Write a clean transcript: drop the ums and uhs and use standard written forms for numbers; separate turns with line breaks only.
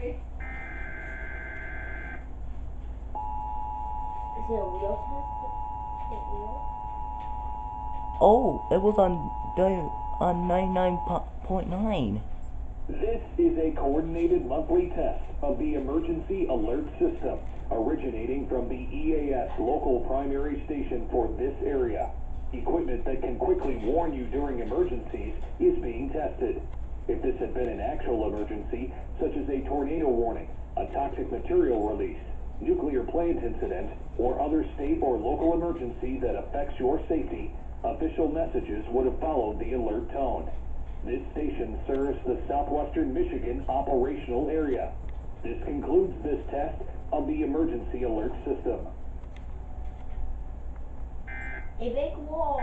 Is it a wheel test? Is it wheel?
Oh, it was on 99.9.
This is a coordinated monthly test of the emergency alert system, originating from the EAS local primary station for this area. Equipment that can quickly warn you during emergencies is being tested. If this had been an actual emergency, such as a tornado warning, a toxic material release, nuclear plant incident, or other state or local emergency that affects your safety, official messages would have followed the alert tone. This station serves the southwestern Michigan operational area. This concludes this test of the emergency alert system.
A big wall.